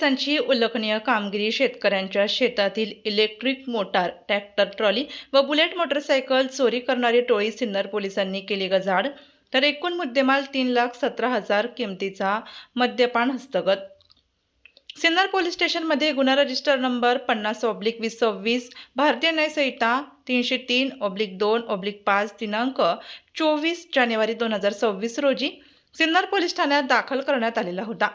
पोलिसांची उल्लेखनीय कामगिरी. शेतकऱ्यांच्या शेतातील इलेक्ट्रिक मोटार, ट्रॅक्टर ट्रॉली व बुलेट मोटरसायकल चोरी करणारी टोळी सिन्नर पोलिसांनी केली गजाआड. तर एकूण मुद्देमाल 3,17,000 किमतीचा मद्यपान हस्तगत. सिन्नर पोलीस स्टेशनमध्ये गुन्हा रजिस्टर नंबर 50/2026 भारतीय न्याय संहिता 303/2/5 दिनांक 24 जानेवारी 2026 रोजी सिन्नर पोलीस ठाण्यात दाखल करण्यात आलेला होता.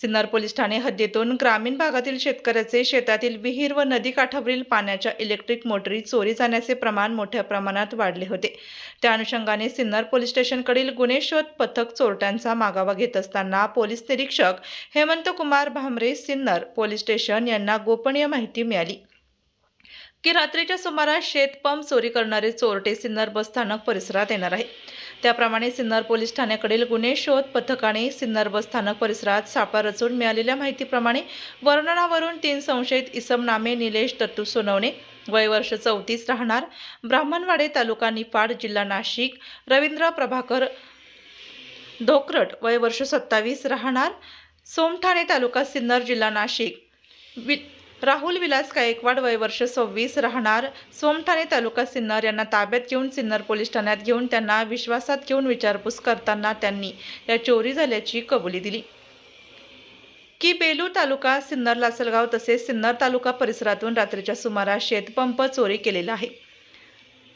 सिन्नर पोलीस ठाणे हद्दीतून ग्रामीण भागातील शेतकऱ्याचे शेतातील विहीर व नदीकाठावरील पाण्याच्या इलेक्ट्रिक मोटरी चोरी जाण्याचे प्रमाण मोठ्या प्रमाणात वाढले होते. त्या अनुषंगाने सिन्नर पोलीस स्टेशनकडील गुन्हे शोध पथक चोरट्यांचा मागोवा घेत असताना पोलीस निरीक्षक हेमंतकुमार भामरे, सिन्नर पोलीस स्टेशन यांना गोपनीय माहिती मिळाली की रात्रीच्या सुमारास शेतपंप चोरी करणारे चोरटे सिन्नर बसस्थानक परिसरात येणार आहे. त्याप्रमाणे सिन्नर पोलीस ठाण्याकडील गुन्हे शोध पथकाने सिन्नर बसस्थानक परिसरात सापळा रचून मिळालेल्या माहितीप्रमाणे वर्णनावरून 3 संशयित इसम नामे निलेश दत्तू सोनवणे, वय वर्ष 34, राहणार ब्राह्मणवाडे, तालुका निफाड, जिल्हा नाशिक, रवींद्र प्रभाकर धोकरट, वय वर्ष 27, राहणार सोमठाणे, तालुका सिन्नर, जिल्हा नाशिक, राहुल विलास गायकवाड, वय वर्ष 26, राहणार सोमठाणे, तालुका सिन्नर यांना ताब्यात घेऊन सिन्नर पोलीस ठाण्यात घेऊन त्यांना विश्वासात घेऊन विचारपूस करताना त्यांनी या चोरी झाल्याची कबुली दिली की बेलू तालुका, सिन्नर, लासलगाव तसेच सिन्नर तालुका परिसरातून रात्रीच्या सुमारास शेतपंप चोरी केलेला आहे.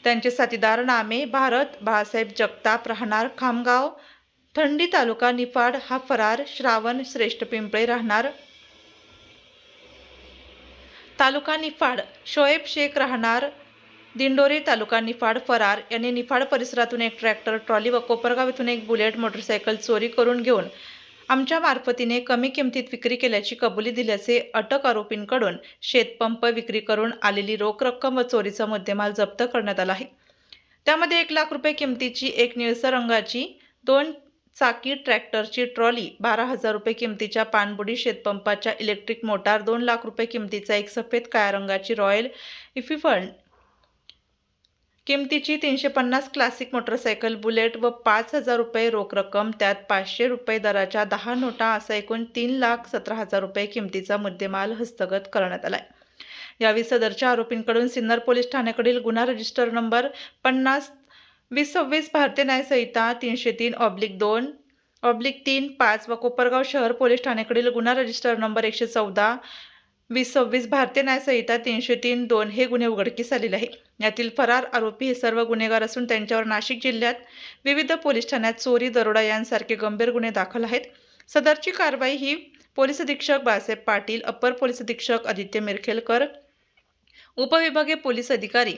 त्यांचे साथीदार नामे भारत बाळासाहेब जगताप, राहणार खामगाव, थंडी, तालुका निफाड हा फरार, श्रावण श्रेष्ठ पिंपळे, राहणार तालुका निफाड, शोएब शेख, राहणार दिंडोरी, तालुका निफाड, फरार यांनी निफाड परिसरातून एक ट्रॅक्टर ट्रॉली व कोपरगाव येथून एक बुलेट मोटरसायकल चोरी करून घेऊन आमच्या मार्फतीने कमी किमतीत विक्री केल्याची कबुली दिल्याचे अटक आरोपींकडून शेतपंप विक्री करून आलेली रोख रक्कम व चोरीचा मुद्देमाल जप्त करण्यात आला आहे. त्यामध्ये 1,00,000 रुपये किमतीची एक निळसर रंगाची 2 चाकी ट्रॅक्टरची ट्रॉली, 12,000 रुपये किमतीच्या पाणबुडी शेतपंपाच्या इलेक्ट्रिक मोटार, 2,00,000 रुपये किमतीचा एक सफेद काळ्या रंगाची रॉयल एन्फिल्ड किमतीची 350 क्लासिक मोटरसायकल बुलेट व 5,000 रुपये रोख रक्कम, त्यात 500 रुपये दराच्या 10 नोटा असा एकूण 3,17,000 रुपये किमतीचा मुद्देमाल हस्तगत करण्यात आलाय. यावेळी सदरच्या आरोपींकडून सिन्नर पोलीस ठाण्याकडील गुन्हा रजिस्टर नंबर 50/2026 भारतीय न्याय संहिता 303/2/3/5 व कोपरगाव शहर पोलीस ठाण्याकडील गुन्हा रजिस्टर नंबर 114/2026 भारतीय न्याय संहिता 303/2 हे गुन्हे उघडकीस आलेले आहे. यातील फरार आरोपी हे सर्व गुन्हेगार असून त्यांच्यावर नाशिक जिल्ह्यात विविध पोलीस ठाण्यात चोरी, दरोडा यांसारखे गंभीर गुन्हे दाखल आहेत. सदरची कारवाई ही पोलीस अधीक्षक बाळासाहेब पाटील, अप्पर पोलीस अधीक्षक आदित्य मिरखेलकर, उपविभागीय पोलीस अधिकारी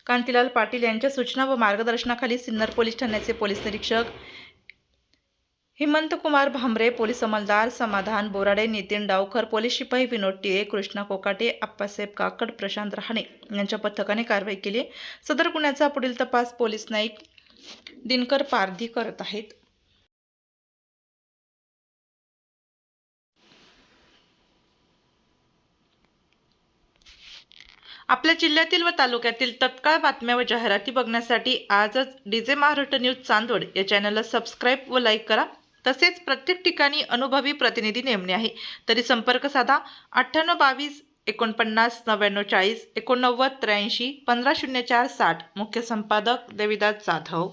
कांतीलाल पाटील यांच्या सूचना व मार्गदर्शनाखाली सिन्नर पोलीस ठाण्याचे पोलीस निरीक्षक हेमंतकुमार भामरे, पोलीस अंमलदार समाधान बोराडे, नितीन डावकर, पोलीस शिपाई विनोद टिळे, कृष्णा कोकाटे, आप्पासाहेब काकड, प्रशांत रहाणे यांच्या पथकाने कारवाई केली. सदर गुन्ह्याचा पुढील तपास पोलीस नाईक दिनकर पारधी करत आहेत. आपल्या जिल्ह्यातील व तालुक्यातील तत्काळ बातम्या व जाहिराती बघण्यासाठी आजच डीजे महाराष्ट्र न्यूज चांदवड या चॅनलला सबस्क्राईब व लाईक करा. तसेच प्रत्येक ठिकाणी अनुभवी प्रतिनिधी नेमणे आहे तरी संपर्क साधा 9822 49 99 40 89 83 15 04 60. मुख्य संपादक देविदास जाधव.